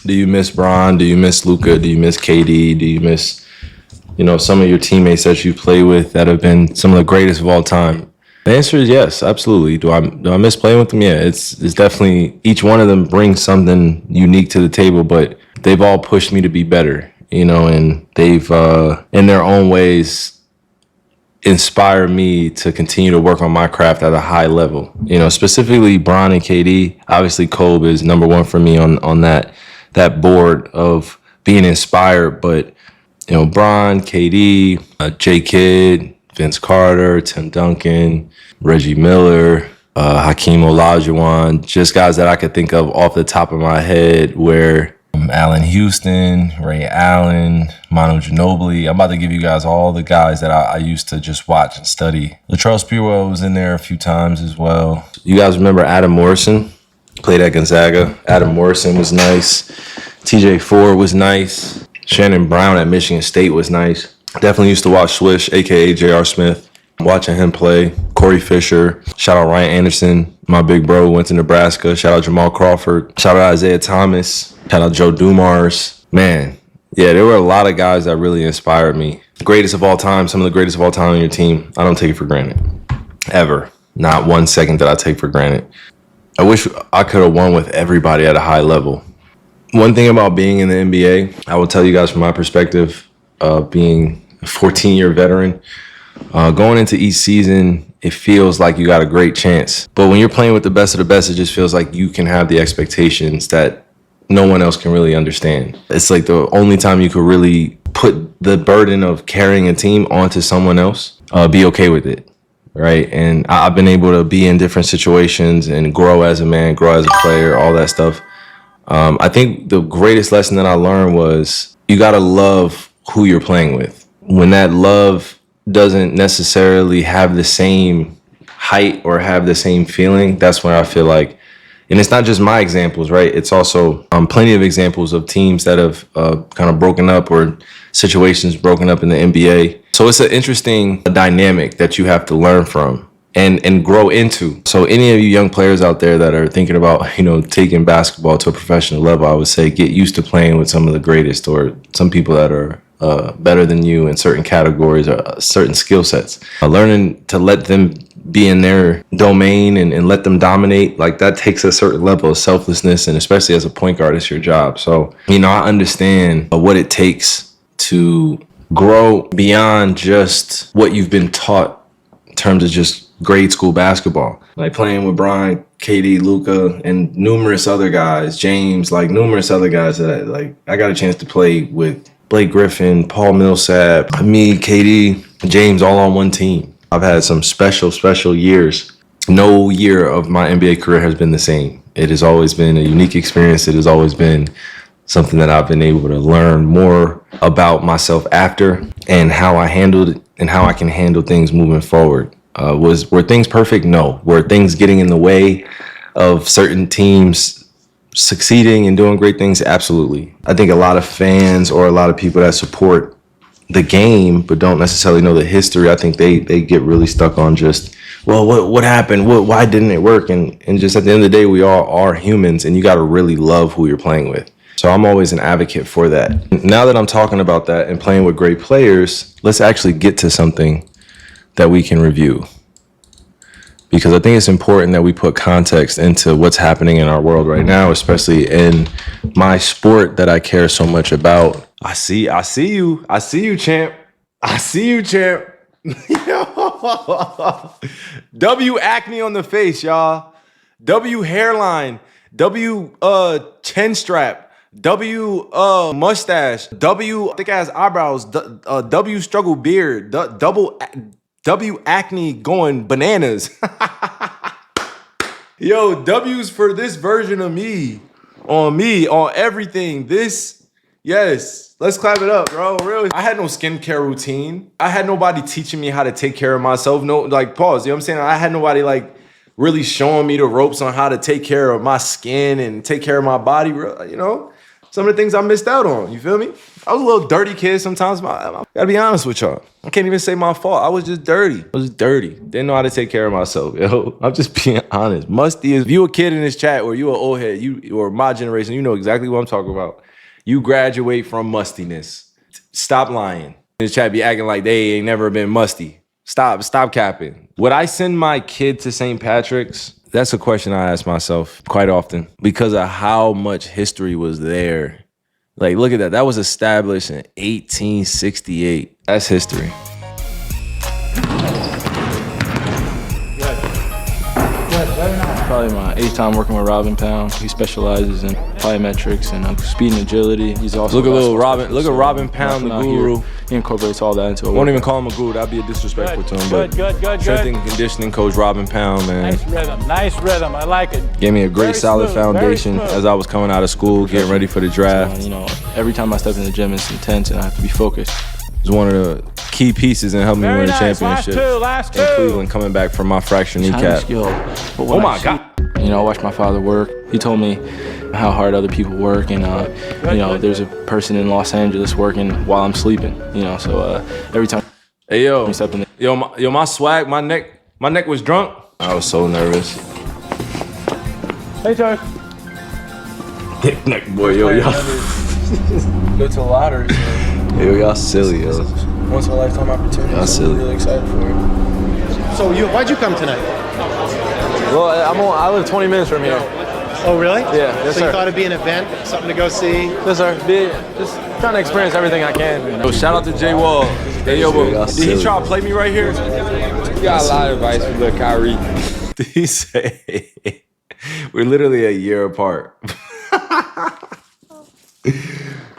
Do you miss Bron? Do you miss Luka? Do you miss KD? Do you miss, some of your teammates that you play with that have been some of the greatest of all time? The answer is yes, absolutely. Do I miss playing with them? Yeah, it's definitely, each one of them brings something unique to the table, but they've all pushed me to be better, and they've, in their own ways, inspire me to continue to work on my craft at a high level. Specifically Bron and KD. Obviously, Kobe is number one for me on that board of being inspired. But Bron, KD, J Kidd, Vince Carter, Tim Duncan, Reggie Miller, Hakeem Olajuwon, just guys that I could think of off the top of my head where Allen Houston, Ray Allen, Manu Ginobili. I'm about to give you guys all the guys that I used to just watch and study. Latrell Sprewell was in there a few times as well. You guys remember Adam Morrison? Played at Gonzaga. Adam Morrison was nice. TJ Ford was nice. Shannon Brown at Michigan State was nice. Definitely used to watch Swish, a.k.a. J.R. Smith. Watching him play. Corey Fisher. Shout out Ryan Anderson. My big bro went to Nebraska. Shout out Jamal Crawford. Shout out Isaiah Thomas. Shout out Joe Dumars. Man, yeah, there were a lot of guys that really inspired me. Greatest of all time, some of the greatest of all time on your team. I don't take it for granted. Ever. Not 1 second that I take for granted. I wish I could have won with everybody at a high level. One thing about being in the NBA, I will tell you guys from my perspective, being a 14-year veteran, going into each season, it feels like you got a great chance. But when you're playing with the best of the best, it just feels like you can have the expectations that no one else can really understand. It's like the only time you could really put the burden of carrying a team onto someone else, be okay with it, right? And I've been able to be in different situations and grow as a man, grow as a player, all that stuff. I think the greatest lesson that I learned was you got to love who you're playing with. When that love doesn't necessarily have the same height or have the same feeling, that's when I feel like, and it's not just my examples, right? It's also plenty of examples of teams that have kind of broken up or situations broken up in the NBA. So it's an interesting dynamic that you have to learn from and grow into. So any of you young players out there that are thinking about, taking basketball to a professional level, I would say get used to playing with some of the greatest or some people that are better than you in certain categories or certain skill sets. Learning to let them be in their domain and let them dominate, like that takes a certain level of selflessness, and especially as a point guard, it's your job. So, I understand what it takes to grow beyond just what you've been taught in terms of just grade school basketball. Like playing with Brian, KD, Luka, and numerous other guys, James, like numerous other guys that I got a chance to play with. Blake Griffin, Paul Millsap, me, KD, James, all on one team. I've had some special years. No year of my NBA career has been the same. It has always been a unique experience. It has always been something that I've been able to learn more about myself after and how I handled it and how I can handle things moving forward. Were things perfect? No. Were things getting in the way of certain teams succeeding and doing great things? Absolutely. I think a lot of fans or a lot of people that support the game but don't necessarily know the history, I think they get really stuck on just, well, what happened? Why didn't it work? And just at the end of the day, we all are humans, and you got to really love who you're playing with. So I'm always an advocate for that. Now that I'm talking about that and playing with great players, let's actually get to something that we can review. Because I think it's important that we put context into what's happening in our world right now, especially in my sport that I care so much about. I see you, champ. I see you, champ. W acne on the face, y'all. W hairline. W chin strap. W mustache. W thick ass eyebrows. W struggle beard. W acne going bananas. Yo, W's for this version of me, on everything. Yes, let's clap it up, bro. Really, I had no skincare routine. I had nobody teaching me how to take care of myself. No, pause. You know what I'm saying? I had nobody really showing me the ropes on how to take care of my skin and take care of my body. some of the things I missed out on. You feel me? I was a little dirty kid sometimes. I gotta be honest with y'all. I can't even say my fault. I was just dirty. Didn't know how to take care of myself, yo. I'm just being honest. Musty is, if you a kid in this chat or you an old head, or my generation, you know exactly what I'm talking about. You graduate from mustiness. Stop lying. In this chat be acting like they ain't never been musty. Stop capping. Would I send my kid to St. Patrick's? That's a question I ask myself quite often because of how much history was there. Like, look at that. That was established in 1868. That's history. Probably my 8th time working with Robin Pound. He specializes in plyometrics and speed and agility. He's also look at Robin Pound, the guru. He incorporates all that into it. Won't even call him a guru. That'd be a disrespectful to him. But strength and conditioning coach Robin Pound, man. Nice rhythm. I like it. Gave me a great solid foundation as I was coming out of school, getting ready for the draft. You know, every time I step in the gym, it's intense and I have to be focused. It's one of the key pieces in helping me win a championship last two. in Cleveland, coming back from my fractured kneecap. Oh my God. You know, I watched my father work. He told me how hard other people work, and you know, there's a person in Los Angeles working while I'm sleeping. You know, so every time. Hey yo, my swag, my neck was drunk. I was so nervous. Hey, Joe. Neck boy, yo, y'all. Go to the lottery. Yo, y'all silly, yo. Once in a lifetime opportunity. Y'all silly. I'm really excited for it. So why'd you come tonight? Well, I live 20 minutes from here. Oh, really? Yeah, yes, so sir. you thought it'd be an event, something to go see? Yes, sir. Just trying to experience everything I can. Yo, shout out to Jay Wall. Hey, yo, did he try to play me right here? You got a lot of advice from little Kyrie. Did he say we're literally a year apart?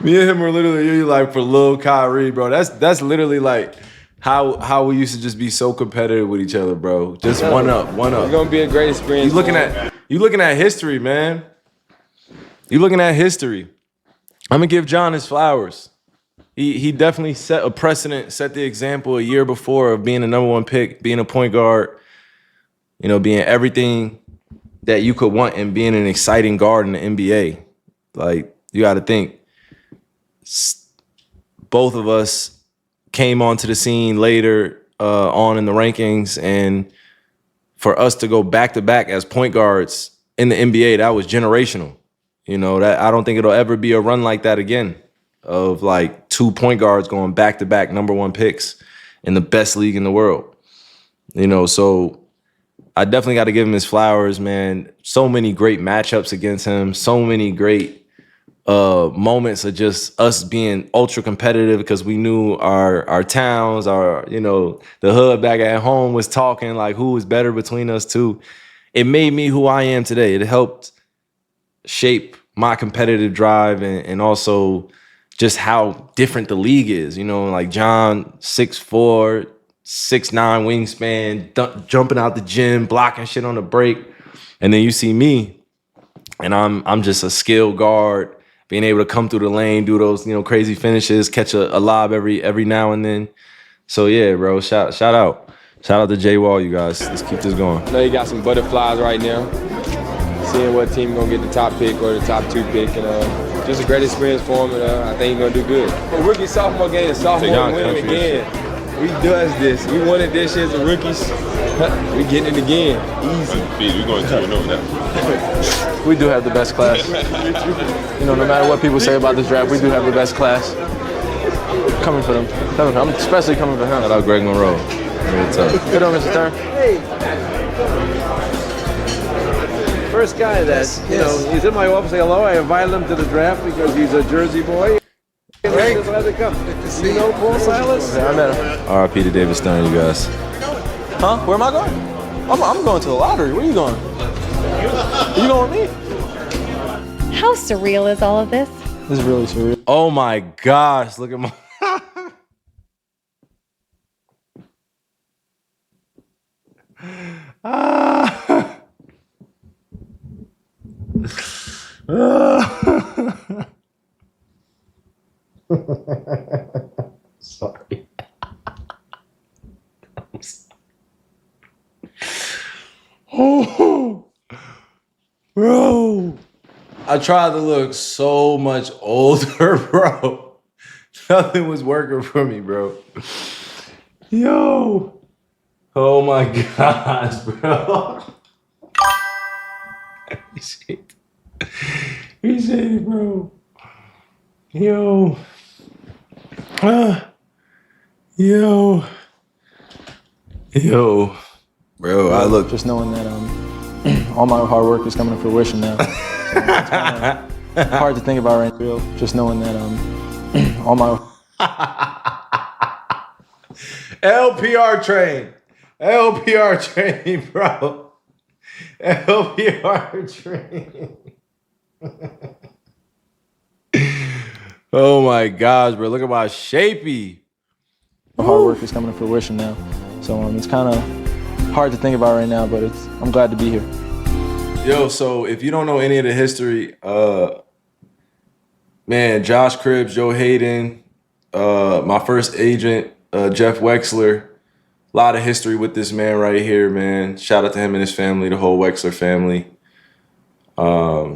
Me and him were literally like for Lil Kyrie, bro. That's literally like how we used to just be so competitive with each other, bro. Just one up. It's gonna be a great experience. You looking at history, man. You looking at history. I'm gonna give John his flowers. He definitely set a precedent, set the example a year before of being a #1 pick, being a point guard, you know, being everything that you could want and being an exciting guard in the NBA. Like, you got to think, both of us came onto the scene later on in the rankings, and for us to go back to back as point guards in the NBA, that was generational. You know, that I don't think it'll ever be a run like that again, of like 2 point guards going back to back #1 picks in the best league in the world. You know, so I definitely got to give him his flowers, man. So many great matchups against him, so many great moments of just us being ultra competitive because we knew our towns, the hood back at home was talking like who was better between us two. It made me who I am today. It helped shape my competitive drive and also just how different the league is. You know, like John, 6'4", 6'9" wingspan, jumping out the gym, blocking shit on the break. And then you see me, and I'm just a skilled guard, being able to come through the lane, do those, crazy finishes, catch a lob every now and then. So yeah, bro, shout out. Shout out to Jay Wall, you guys. Let's keep this going. I know you got some butterflies right now. Seeing what team gonna get the top pick or the top 2 pick, and just a great experience for him, and I think he's gonna do good. But rookie sophomore game and sophomore win it again. We does this. We won it this year as rookies. We getting it again. Easy. We're going 2-0 now. We do have the best class. No matter what people say about this draft, we do have the best class. Coming for them. I'm especially coming for him. Shout out Greg Monroe. Real tough. Good on, Mr. Stern. First guy that, he's in my office, say hello. I invited him to the draft because he's a Jersey boy. Hey, glad to come. You know Paul Silas? Yeah, I met him. R.I.P. to David Stern, you guys. Huh? Where am I going? I'm going to the lottery. Where you going? You going with me? How surreal is all of this? This is really surreal. Oh my gosh, look at my... Sorry. Oh, bro, I tried to look so much older, bro. Nothing was working for me, bro. Yo. Oh my gosh, bro. Appreciate it, bro. Yo. Yo. Bro, I look. Just knowing that all my hard work is coming to fruition now. So it's kinda hard to think about right now. Just knowing that all my LPR train, bro. LPR train. Oh my gosh, bro! Look at my shapey. hard work is coming to fruition now. So it's kind of hard to think about right now, but I'm glad to be here. Yo, so if you don't know any of the history, man, Josh Cribbs, Joe Hayden, my first agent, Jeff Wexler, a lot of history with this man right here, man. Shout out to him and his family, the whole Wexler family,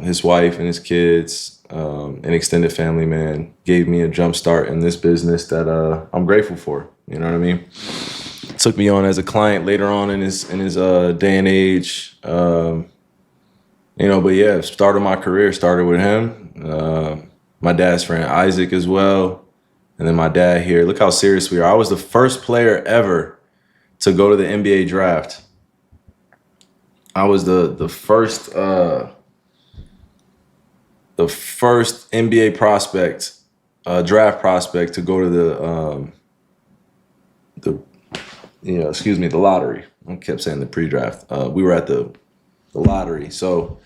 his wife and his kids, an extended family, man. Gave me a jump start in this business that I'm grateful for. You know what I mean? Took me on as a client later on in his day and age. You know, but yeah, started my career, started with him. My dad's friend Isaac as well. And then my dad here. Look how serious we are. I was the first player ever to go to the NBA draft. I was the first NBA prospect, draft prospect to go to the lottery. I kept saying the pre-draft. We were at the lottery. So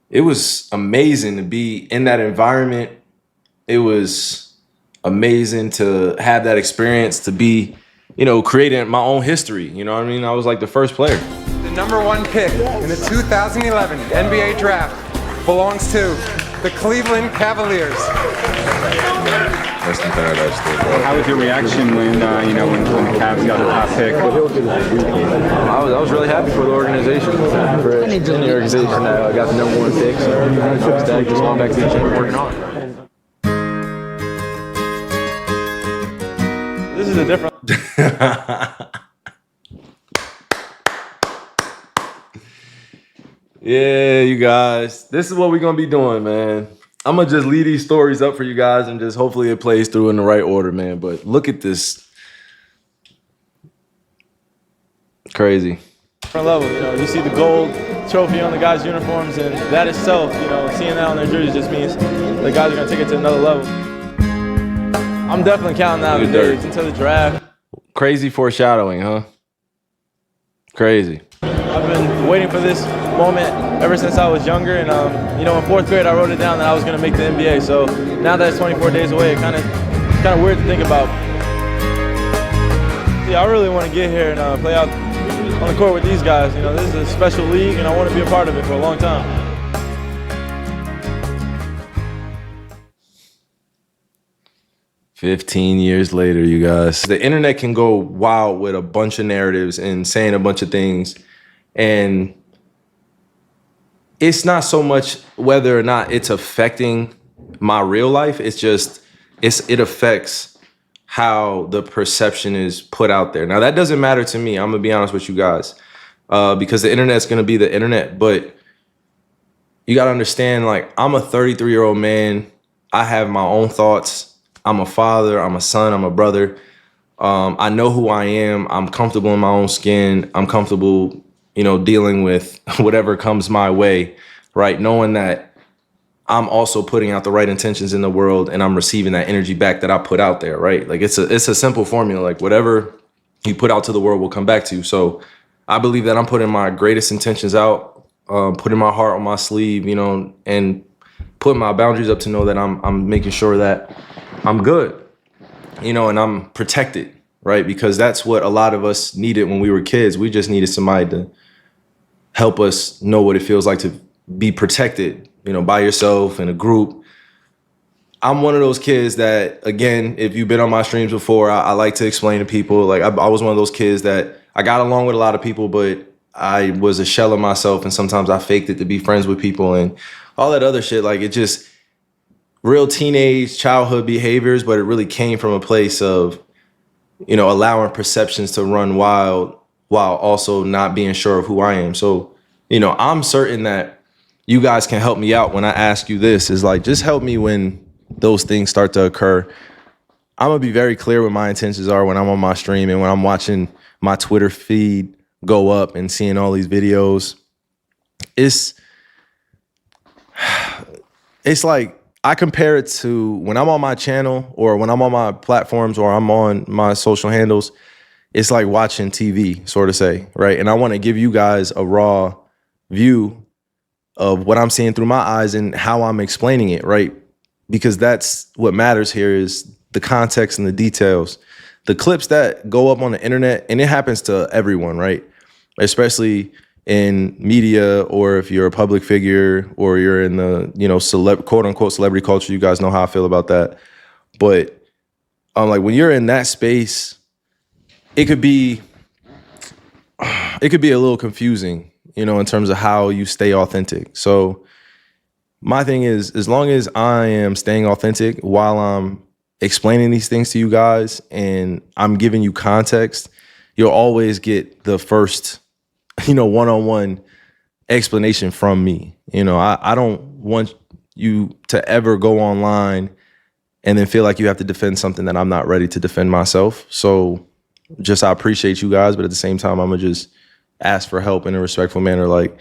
it was amazing to be in that environment. It was amazing to have that experience, to be, creating my own history. You know what I mean? I was like the first player. The #1 pick in the 2011 NBA draft belongs to the Cleveland Cavaliers. Rest in paradise, still, bro. How was your reaction when the Cavs got the top pick? I was really happy for the organization, for any organization that got the #1 pick. So instead, just going back to the gym and working on. This is a different. Yeah, you guys. This is what we're going to be doing, man. I'm going to just lead these stories up for you guys and just hopefully it plays through in the right order, man. But look at this. Crazy. Different level, you see the gold trophy on the guys' uniforms, and that itself, seeing that on their jerseys just means the guys are going to take it to another level. I'm definitely counting down the days until the draft. Crazy foreshadowing, huh? Crazy. I've been waiting for this moment ever since I was younger, and in 4th grade I wrote it down that I was going to make the NBA. So now that it's 24 days away, it's kind of weird to think about. Yeah, I really want to get here and play out on the court with these guys. This is a special league, and I want to be a part of it for a long time. 15 years later, you guys. The internet can go wild with a bunch of narratives and saying a bunch of things. And it's not so much whether or not it's affecting my real life. It's just, it affects how the perception is put out there. Now, that doesn't matter to me. I'm going to be honest with you guys, because the internet's going to be the internet. But you got to understand, like, I'm a 33-year-old man. I have my own thoughts. I'm a father, I'm a son, I'm a brother. I know who I am. I'm comfortable in my own skin. I'm comfortable, dealing with whatever comes my way, right? Knowing that I'm also putting out the right intentions in the world and I'm receiving that energy back that I put out there, right? Like it's a simple formula. Like whatever you put out to the world will come back to you. So I believe that I'm putting my greatest intentions out, putting my heart on my sleeve, and putting my boundaries up to know that I'm making sure that I'm good, and I'm protected, right? Because that's what a lot of us needed when we were kids. We just needed somebody to help us know what it feels like to be protected, by yourself in a group. I'm one of those kids that, again, if you've been on my streams before, I like to explain to people, like I was one of those kids that I got along with a lot of people, but I was a shell of myself, and sometimes I faked it to be friends with people. And all that other shit. Like, it just real teenage childhood behaviors, but it really came from a place of, you know, allowing perceptions to run wild while also not being sure of who I am. So, you know, I'm certain that you guys can help me out when I ask you this, is like, just help me when those things start to occur. I'm going to be very clear what my intentions are when I'm on my stream and when I'm watching my Twitter feed go up and seeing all these videos. It's like, I compare it to when I'm on my channel or when I'm on my platforms or I'm on my social handles. It's like watching TV, sort of say, right? And I want to give you guys a raw view of what I'm seeing through my eyes and how I'm explaining it, right? Because that's what matters here, is the context and the details. The clips that go up on the internet, and it happens to everyone, right? Especially in media, or if you're a public figure or you're in the, you know, quote unquote celebrity culture. You guys know how I feel about that. But like, when you're in that space, it could be a little confusing, you know, in terms of how you stay authentic. So my thing is, as long as I am staying authentic while I'm explaining these things to you guys and I'm giving you context, you'll always get the first, you know, one-on-one explanation from me. You know, I don't want you to ever go online and then feel like you have to defend something that I'm not ready to defend myself. So just, I appreciate you guys, but at the same time, I'm gonna just ask for help in a respectful manner. Like,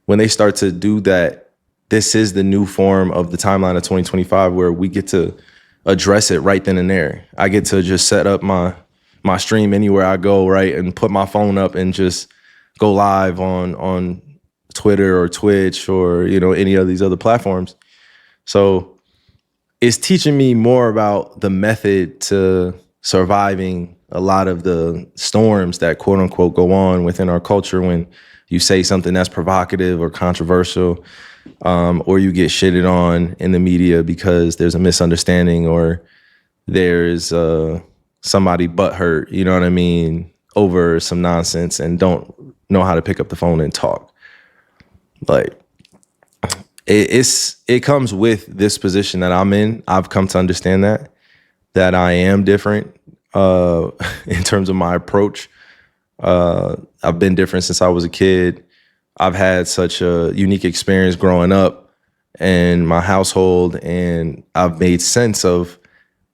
when they start to do that, this is the new form of the timeline of 2025, where we get to address it right then and there. I get to just set up my stream anywhere I go, right, and put my phone up and just go live on Twitter or Twitch or, you know, any of these other platforms. So it's teaching me more about the method to surviving a lot of the storms that quote unquote go on within our culture when you say something that's provocative or controversial, or you get shitted on in the media because there's a misunderstanding or there's somebody butthurt, you know what I mean, over some nonsense and don't know how to pick up the phone and talk. Like, it comes with this position that I'm in. I've come to understand that I am different in terms of my approach. I've been different since I was a kid. I've had such a unique experience growing up in my household, and I've made sense of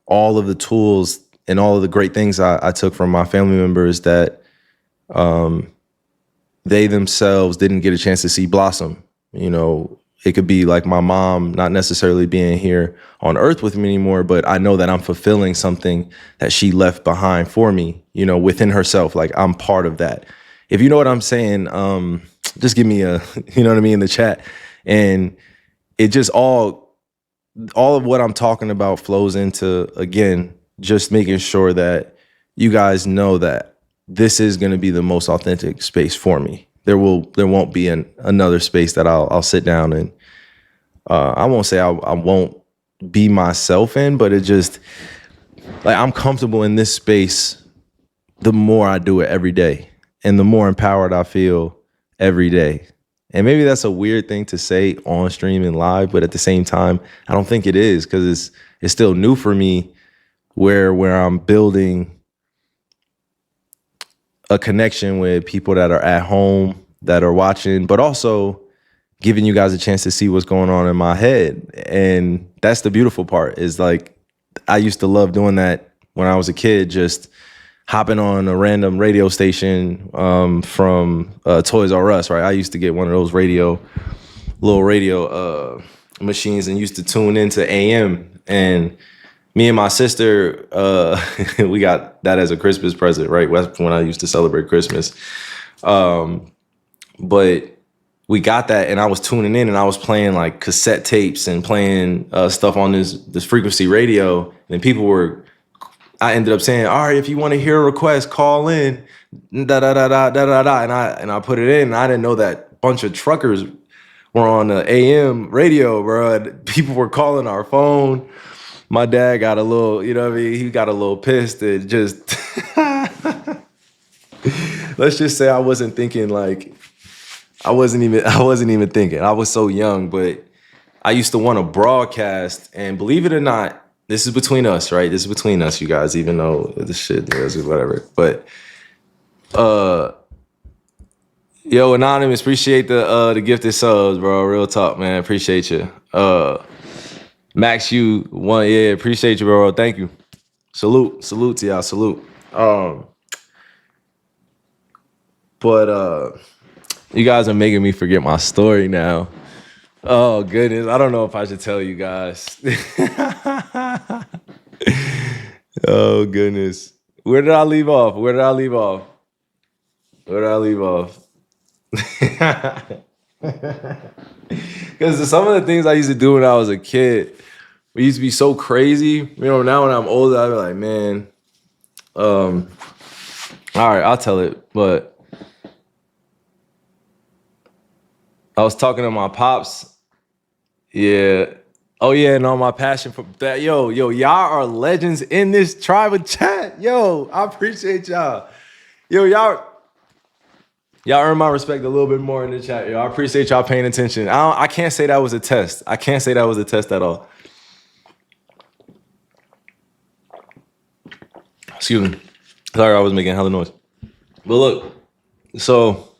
all of the tools and all of the great things I took from my family members that they themselves didn't get a chance to see blossom. You know, it could be like my mom not necessarily being here on earth with me anymore, but I know that I'm fulfilling something that she left behind for me, you know, within herself. Like, I'm part of that. If you know what I'm saying, just give me a, you know what I mean, in the chat. And it just all of what I'm talking about flows into, again, just making sure that you guys know that this is going to be the most authentic space for me. There won't be another space that I'll sit down and I won't say I won't be myself in, but it just, like, I'm comfortable in this space the more I do it every day and the more empowered I feel every day. And maybe that's a weird thing to say on stream and live, but at the same time, I don't think it is, because it's still new for me where I'm building a connection with people that are at home, that are watching, but also giving you guys a chance to see what's going on in my head. And that's the beautiful part, is like, I used to love doing that when I was a kid, just hopping on a random radio station from Toys R Us, right? I used to get one of those little radio machines and used to tune into AM. And me and my sister, we got that as a Christmas present, right? That's when I used to celebrate Christmas. But we got that, and I was tuning in, and I was playing like cassette tapes and playing stuff on this frequency radio. And people I ended up saying, all right, if you want to hear a request, call in, da da da da da da da. And I put it in, and I didn't know that a bunch of truckers were on the AM radio, bro. People were calling our phone. My dad got a little, you know what I mean? He got a little pissed. And just, let's just say I wasn't thinking like, I wasn't even thinking. I was so young, but I used to want to broadcast, and believe it or not, this is between us, right? This is between us, you guys, even though this shit is whatever. But yo, Anonymous, appreciate the gifted subs, bro. Real talk, man. Appreciate you. Max, you one, yeah, appreciate you, bro. Thank you. Salute to y'all. Salute. But you guys are making me forget my story now. Oh goodness, I don't know if I should tell you guys. Oh goodness, where did I leave off? Because some of the things I used to do when I was a kid, we used to be so crazy. You know, now when I'm older, I be like, man. All right, I'll tell it, but. I was talking to my pops. Yeah. Oh, yeah, no, my passion for that. Yo, y'all are legends in this tribal chat. Yo, I appreciate y'all. Yo, y'all earn my respect a little bit more in the chat. Yo, I appreciate y'all paying attention. I can't say that was a test. I can't say that was a test at all. Excuse me. Sorry, I was making hella noise. But look, so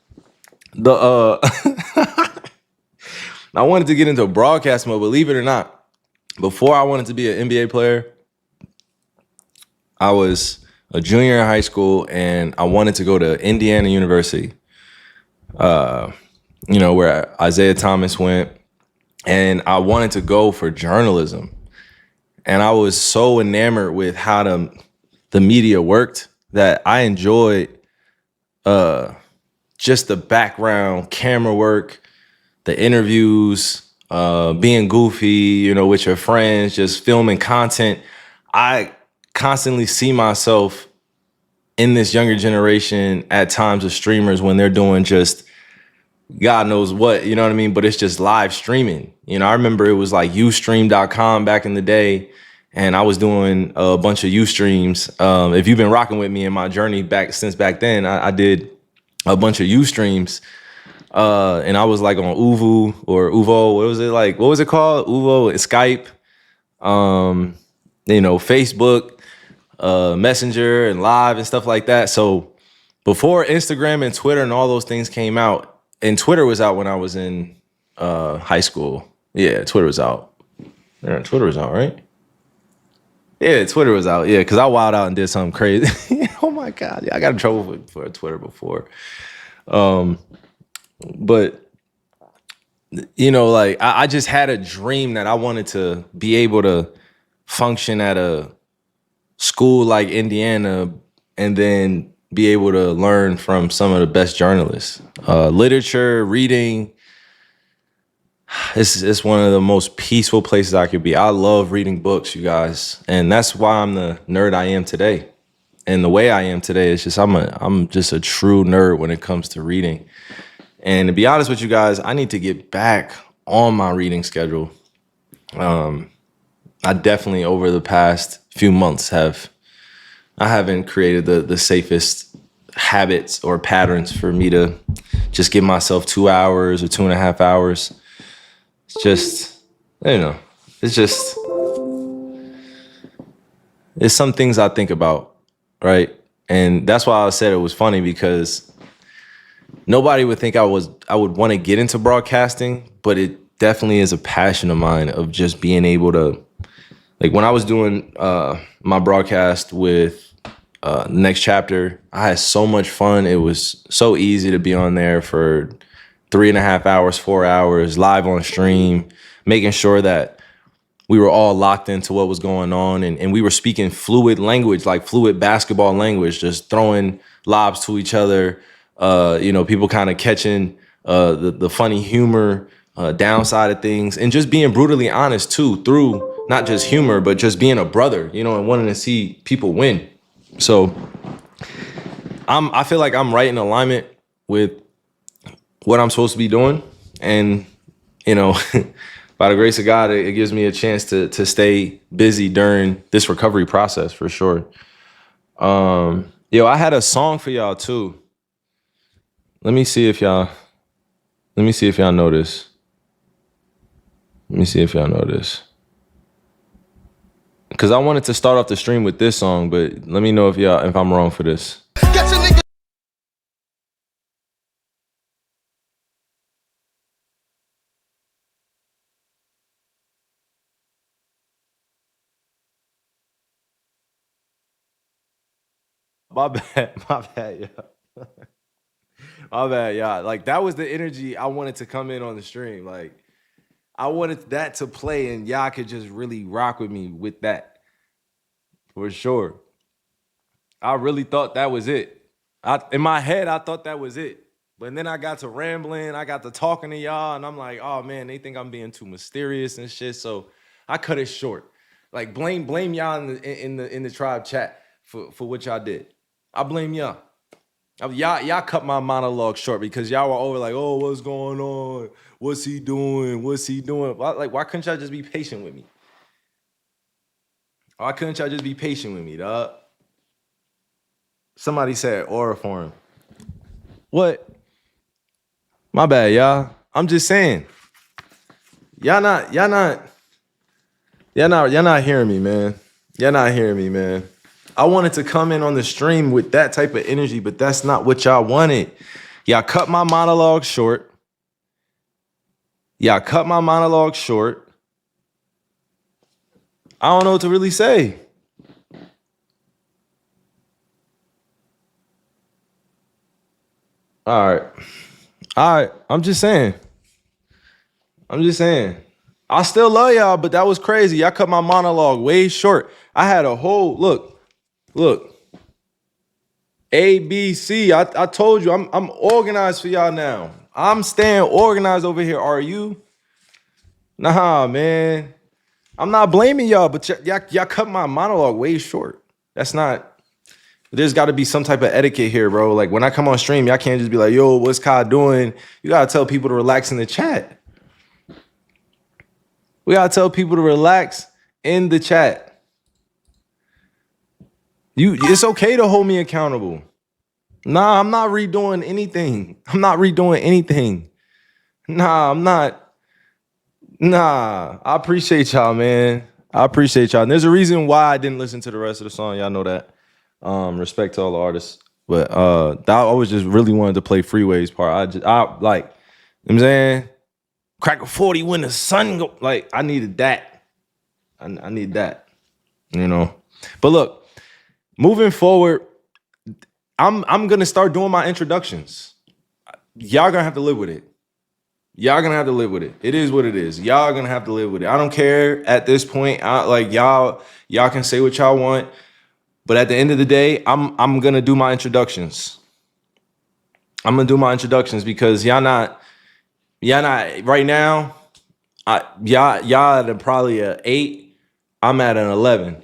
I wanted to get into broadcasting, but believe it or not, before I wanted to be an NBA player, I was a junior in high school and I wanted to go to Indiana University, where Isaiah Thomas went, and I wanted to go for journalism. And I was so enamored with how the media worked that I enjoyed just the background camera work, the interviews, being goofy, with your friends, just filming content. I constantly see myself in this younger generation at times of streamers when they're doing just God knows what, you know what I mean? But it's just live streaming. I remember it was like Ustream.com back in the day, and I was doing a bunch of Ustreams. If you've been rocking with me in my journey since back then, I did a bunch of Ustreams. And I was like on Uvu or Uvo. What was it like? What was it called? Uvo, Skype, Facebook, Messenger and Live and stuff like that. So before Instagram and Twitter and all those things came out, and Twitter was out when I was in high school. Yeah, Twitter was out. Yeah, Twitter was out, right? Yeah, Twitter was out. Yeah, because I wilded out and did something crazy. Oh my God. Yeah, I got in trouble for Twitter before. But, I just had a dream that I wanted to be able to function at a school like Indiana and then be able to learn from some of the best journalists. Literature, reading, it's one of the most peaceful places I could be. I love reading books, you guys. And that's why I'm the nerd I am today. And the way I am today is just I'm just a true nerd when it comes to reading. And to be honest with you guys, I need to get back on my reading schedule. I definitely over the past few months I haven't created the safest habits or patterns for me to just give myself 2 hours or 2.5 hours. It's just, it's some things I think about, right? And that's why I said it was funny, because nobody would think I would want to get into broadcasting, but it definitely is a passion of mine of just being able to, like when I was doing my broadcast with Next Chapter, I had so much fun. It was so easy to be on there for 3.5 hours, 4 hours, live on stream, making sure that we were all locked into what was going on. And we were speaking fluid language, like fluid basketball language, just throwing lobs to each other. People kind of catching the funny humor, downside of things, and just being brutally honest too, through not just humor, but just being a brother, and wanting to see people win. So I feel like I'm right in alignment with what I'm supposed to be doing. And, by the grace of God, it gives me a chance to stay busy during this recovery process for sure. I had a song for y'all too. Let me see if y'all notice. Let me see if y'all know this. Because I wanted to start off the stream with this song, but let me know if I'm wrong for this. My bad, yeah. My bad, yeah. Like, that was the energy I wanted to come in on the stream. Like, I wanted that to play, and y'all could just really rock with me with that. For sure. I really thought that was it. In my head, I thought that was it. But then I got to rambling, I got to talking to y'all, and I'm like, oh man, they think I'm being too mysterious and shit. So I cut it short. Like, blame y'all in the tribe chat for what y'all did. I blame y'all. Y'all cut my monologue short because y'all were over like, oh, what's going on? What's he doing? What's he doing? Like, why couldn't y'all just be patient with me? Why couldn't y'all just be patient with me, dog? Somebody said aura for him. What? My bad, y'all. I'm just saying. Y'all not hearing me, man. Y'all not hearing me, man. I wanted to come in on the stream with that type of energy, but that's not what y'all wanted. Y'all cut my monologue short. I don't know what to really say. All right. I'm just saying. I still love y'all, but that was crazy. Y'all cut my monologue way short. I had a whole look. A, B, C. I told you I'm organized for y'all now. I'm staying organized over here. Are you? Nah, man. I'm not blaming y'all, but y'all cut my monologue way short. That's not. There's got to be some type of etiquette here, bro. Like, when I come on stream, y'all can't just be like, yo, what's Kai doing? You got to tell people to relax in the chat. We got to tell people to relax in the chat. It's okay to hold me accountable. Nah, I'm not redoing anything. Nah, I'm not. Nah, I appreciate y'all, man. And there's a reason why I didn't listen to the rest of the song. Y'all know that. Respect to all the artists. But I was just really wanted to play Freeway's part. I like, you know what I'm saying? Crack a 40 when the sun go. Like, I needed that. I need that. You know. But look, moving forward, I'm gonna start doing my introductions. Y'all gonna have to live with it. It is what it is. Y'all gonna have to live with it. I don't care at this point. Y'all can say what y'all want, but at the end of the day, I'm gonna do my introductions. Because y'all not right now. Y'all at probably an 8. I'm at an 11.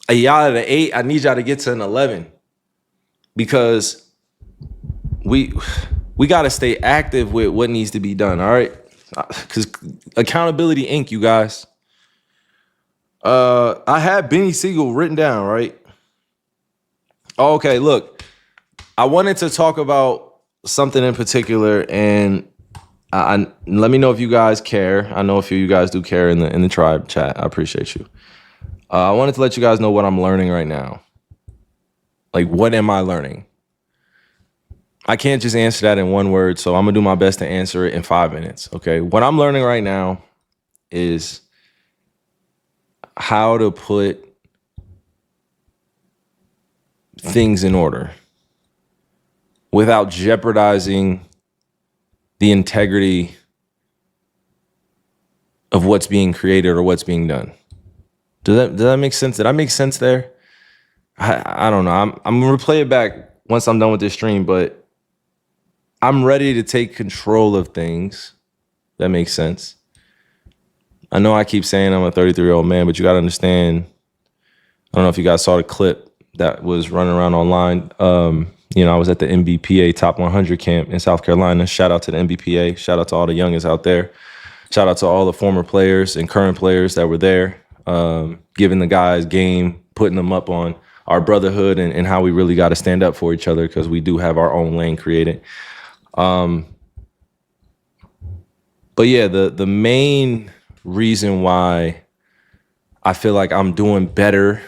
Y'all at an 8. I need y'all to get to an 11 because we got to stay active with what needs to be done. All right, because Accountability Inc. You guys. I had Benny Siegel written down, right? Okay, look, I wanted to talk about something in particular, and I let me know if you guys care. I know a few of you guys do care in the tribe chat. I appreciate you. I wanted to let you guys know what I'm learning right now. Like, what am I learning? I can't just answer that in one word, so I'm gonna do my best to answer it in 5 minutes. Okay, what I'm learning right now is how to put things in order without jeopardizing the integrity of what's being created or what's being done. Does that make sense? Did I make sense there? I don't know. I'm gonna replay it back once I'm done with this stream, but I'm ready to take control of things. That makes sense. I know I keep saying I'm a 33-year-old man, but you gotta understand. I don't know if you guys saw the clip that was running around online. I was at the NBPA Top 100 camp in South Carolina. Shout out to the NBPA. Shout out to all the youngins out there. Shout out to all the former players and current players that were there, giving the guys game, putting them up on our brotherhood and how we really got to stand up for each other because we do have our own lane created. But yeah, the main reason why I feel like I'm doing better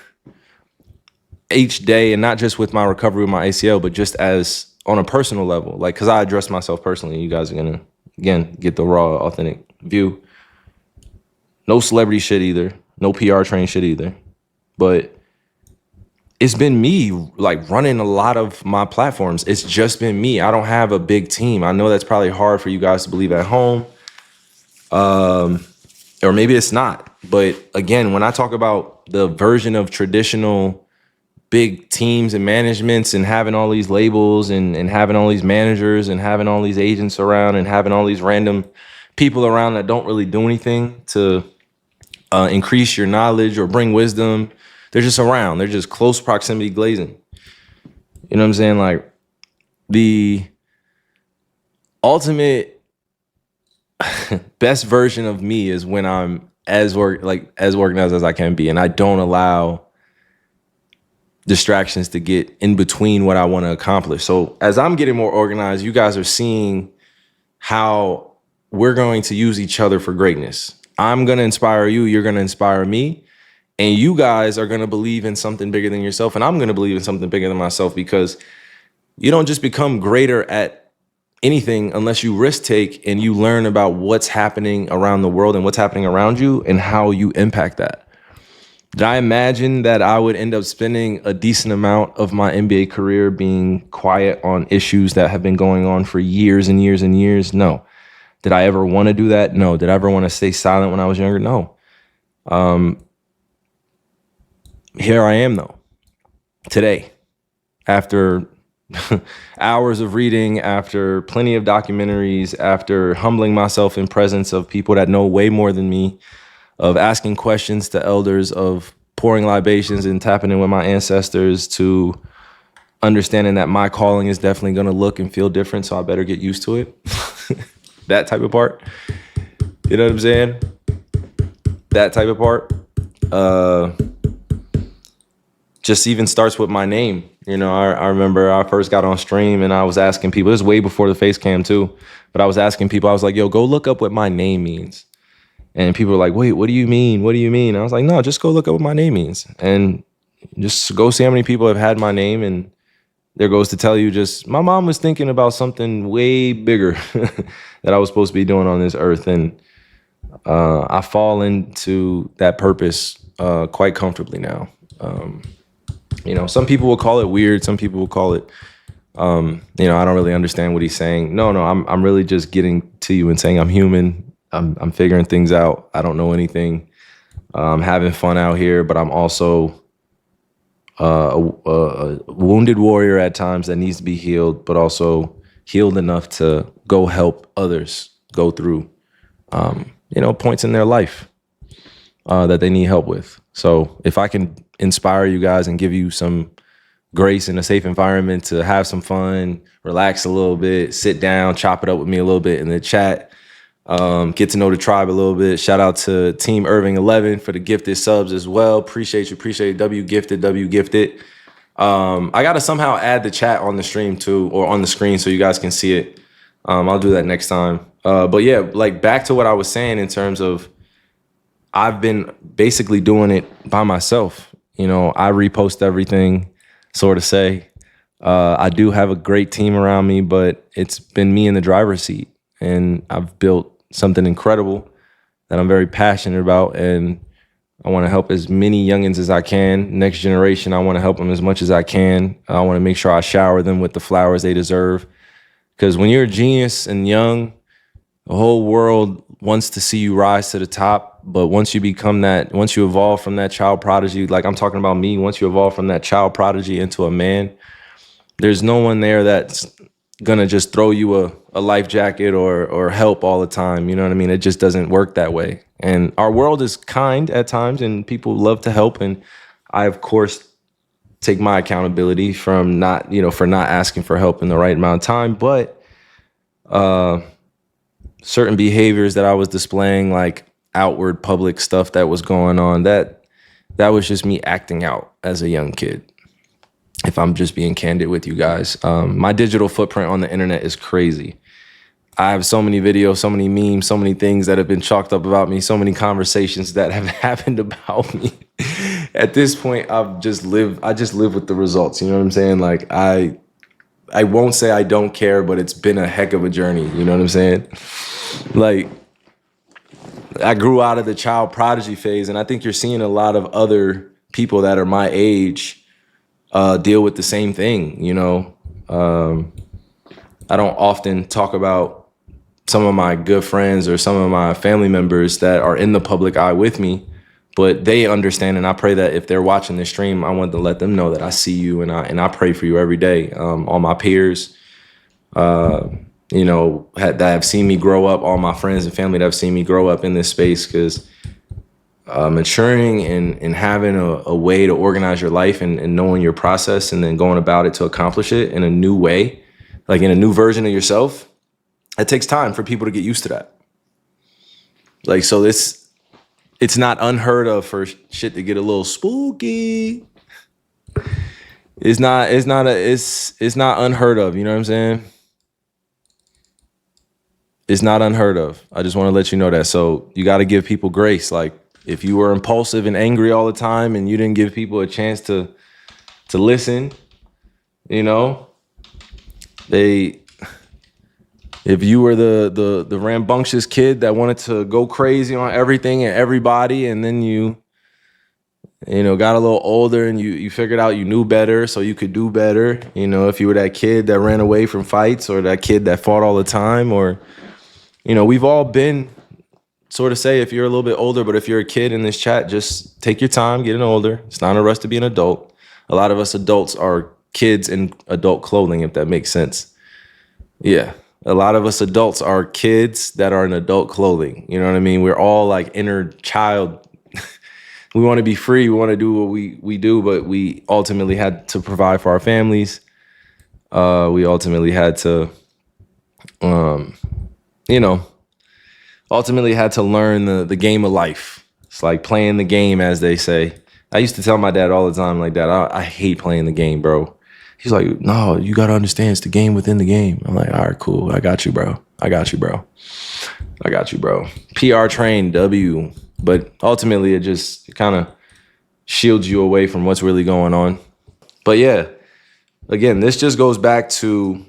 each day, and not just with my recovery with my ACL, but just as on a personal level, like, because I address myself personally. You guys are gonna, again, get the raw, authentic view. No celebrity shit either. No PR trained shit either. But it's been me, like, running a lot of my platforms. It's just been me. I don't have a big team. I know that's probably hard for you guys to believe at home. Or maybe it's not. But again, when I talk about the version of traditional big teams and managements and having all these labels and having all these managers and having all these agents around and having all these random people around that don't really do anything to increase your knowledge or bring wisdom, they're just around. They're just close proximity glazing. You know what I'm saying? Like, the ultimate best version of me is when I'm as organized as I can be, and I don't allow distractions to get in between what I want to accomplish. So as I'm getting more organized, you guys are seeing how we're going to use each other for greatness. I'm going to inspire you. You're going to inspire me. And you guys are going to believe in something bigger than yourself. And I'm going to believe in something bigger than myself, because you don't just become greater at anything unless you risk take and you learn about what's happening around the world and what's happening around you and how you impact that. Did I imagine that I would end up spending a decent amount of my NBA career being quiet on issues that have been going on for years and years and years? No. Did I ever want to do that? No. Did I ever want to stay silent when I was younger? No. Here I am, though, today, after hours of reading, after plenty of documentaries, after humbling myself in presence of people that know way more than me, of asking questions to elders, of pouring libations and tapping in with my ancestors, to understanding that my calling is definitely going to look and feel different, so I better get used to it. That type of part. You know what I'm saying? That type of part. Just even starts with my name. You know, I remember I first got on stream and I was asking people, this was way before the face cam too, but I was asking people, I was like, yo, go look up what my name means. And people were like, wait, what do you mean? What do you mean? I was like, no, just go look up what my name means. And just go see how many people have had my name. And there goes to tell you, just, my mom was thinking about something way bigger that I was supposed to be doing on this earth. And I fall into that purpose quite comfortably now. You know, some people will call it weird. Some people will call it, you know, I don't really understand what he's saying. No, I'm really just getting to you and saying I'm human. I'm figuring things out. I don't know anything. I'm having fun out here, but I'm also a wounded warrior at times that needs to be healed, but also healed enough to go help others go through, you know, points in their life that they need help with. So if I can inspire you guys and give you some grace in a safe environment to have some fun, relax a little bit, sit down, chop it up with me a little bit in the chat, get to know the tribe a little bit. Shout out to Team Irving 11 for the gifted subs as well. Appreciate you. W gifted. I got to somehow add the chat on the stream too, or on the screen so you guys can see it. I'll do that next time. But yeah, like, back to what I was saying in terms of I've been basically doing it by myself. You know, I repost everything, sort of say. I do have a great team around me, but it's been me in the driver's seat. And I've built something incredible that I'm very passionate about. And I want to help as many youngins as I can. Next generation, I want to help them as much as I can. I want to make sure I shower them with the flowers they deserve. Because when you're a genius and young, the whole world wants to see you rise to the top. But once you become that, once you evolve from that child prodigy, like I'm talking about me, once you evolve from that child prodigy into a man, there's no one there that's gonna just throw you a life jacket or help all the time. You know what I mean? It just doesn't work that way. And our world is kind at times and people love to help. And I, of course, take my accountability from not, you know, for not asking for help in the right amount of time. But certain behaviors that I was displaying, like outward public stuff that was going on, that was just me acting out as a young kid. If I'm just being candid with you guys, my digital footprint on the internet is crazy. I have so many videos, so many memes, so many things that have been chalked up about me, so many conversations that have happened about me. At this point, I just live with the results. You know what I'm saying? Like I won't say I don't care, but it's been a heck of a journey. You know what I'm saying? Like I grew out of the child prodigy phase, and I think you're seeing a lot of other people that are my age deal with the same thing. You know, I don't often talk about some of my good friends or some of my family members that are in the public eye with me, but they understand, and I pray that if they're watching this stream, I want to let them know that I see you and I pray for you every day. All my peers, you know, that have seen me grow up, all my friends and family that have seen me grow up in this space, because maturing and having a way to organize your life and knowing your process and then going about it to accomplish it in a new way, like in a new version of yourself, it takes time for people to get used to that. Like, so it's not unheard of for shit to get a little spooky. It's not unheard of, you know what I'm saying? It's not unheard of. I just want to let you know that. So you got to give people grace. Like if you were impulsive and angry all the time and you didn't give people a chance to listen, you know, if you were the rambunctious kid that wanted to go crazy on everything and everybody, and then you know, got a little older and you figured out you knew better so you could do better. You know, if you were that kid that ran away from fights or that kid that fought all the time, or, you know, we've all been sort of say if you're a little bit older, but if you're a kid in this chat, just take your time getting older. It's not a rush to be an adult. A lot of us adults are kids in adult clothing, if that makes sense. Yeah. A lot of us adults are kids that are in adult clothing. You know what I mean? We're all like inner child. We want to be free. We want to do what we do, but we ultimately had to provide for our families. We ultimately had to, you know, ultimately had to learn the game of life. It's like playing the game, as they say. I used to tell my dad all the time like that. I hate playing the game, bro. He's like, no, you got to understand it's the game within the game. I'm like, all right, cool. I got you, bro. I got you, bro. I got you, bro. PR train, W. But ultimately, it kind of shields you away from what's really going on. But yeah, again, this just goes back to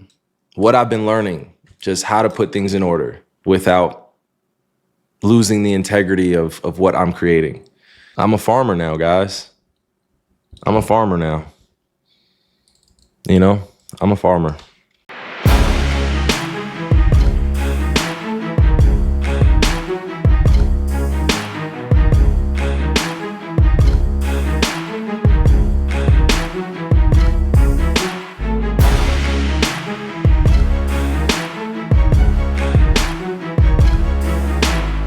what I've been learning, just how to put things in order without losing the integrity of what I'm creating. I'm a farmer now, guys. I'm a farmer now. You know, I'm a farmer.